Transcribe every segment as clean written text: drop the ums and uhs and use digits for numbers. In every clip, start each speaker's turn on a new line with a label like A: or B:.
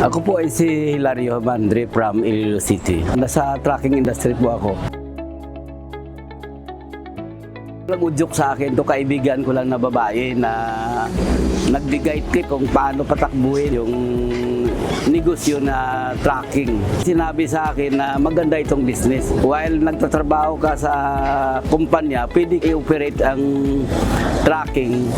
A: Ako po ay si Hilario Mandre from Iloilo City. Nasa trucking industry po ako. Nag-udyok sa akin, to kaibigan ko lang na babae na nagbigay tip kung paano patakbuhin yung negosyo na trucking. Sinabi sa akin na maganda itong business. While nagtatrabaho ka sa kumpanya, pwede i-operate ang trucking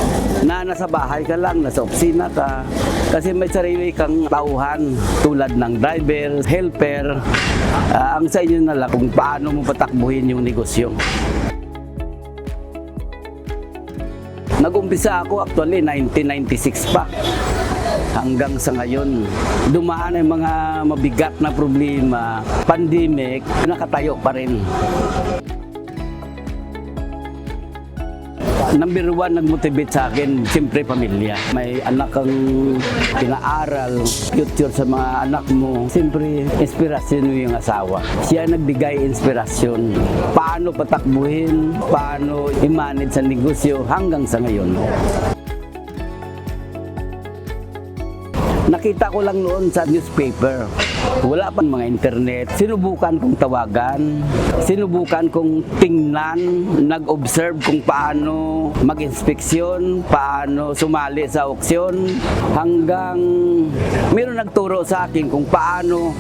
A: na nasa bahay ka lang, nasa opisina ka. Kasi may sarili kang tauhan tulad ng driver, helper. Ang sa inyo na lang kung paano mo patakbuhin yung negosyo. Nag-umpisa ako actually 1996 pa. Hanggang sa ngayon, dumaan ang mga mabigat na problema, pandemic, nakatayo pa rin. Number one, nag-motivate sa akin, siyempre pamilya. May anak kang pinaaral, future sa mga anak mo. Siyempre, inspirasyon mo yung asawa. Siya nagbigay inspirasyon. Paano patakbuhin, paano i-manage sa negosyo hanggang sa ngayon. Nakita ko lang noon sa newspaper. Wala pa mga internet. Sinubukan kong tawagan, sinubukan kong tingnan, nag-observe kung paano mag-inspeksyon, paano sumali sa auksyon, hanggang mayroon nagturo sa akin kung paano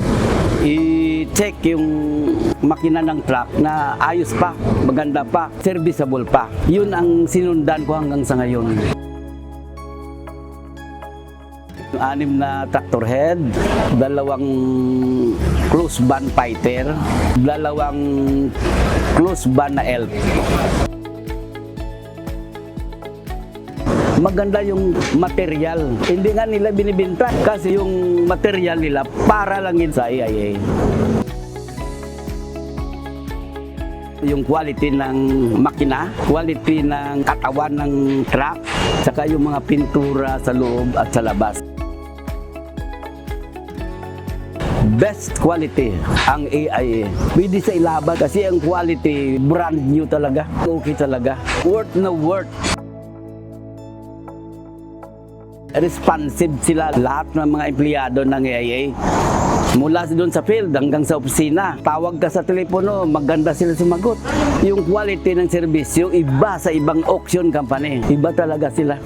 A: i-check yung makina ng truck na ayos pa, maganda pa, serviceable pa. Yun ang sinundan ko hanggang sa ngayon. 6 na tractor head, 2 close van fighter, 2 close van na elf. Maganda yung material. Hindi nga nila binibenta kasi yung material nila para lang yun sa AIA. Yung quality ng makina, quality ng katawan ng truck, saka yung mga pintura sa loob at sa labas. Best quality ang AIA. Pwede sa ilaban kasi ang quality brand new talaga. Okay talaga. Worth na worth. Responsive sila lahat ng mga empleyado ng AIA. Mula doon sa field hanggang sa opisina. Tawag ka sa telepono, maganda sila sumagot. Yung quality ng serbisyo, iba sa ibang auction company. Iba talaga sila.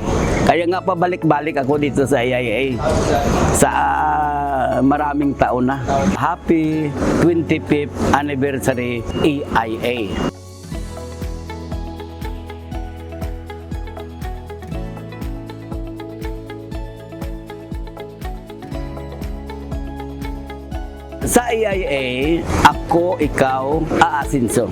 A: Kaya nga pabalik-balik ako dito sa AIA. Sa maraming taon na. Happy 25th anniversary AIA. Sa AIA, ako, ikaw, aasinso.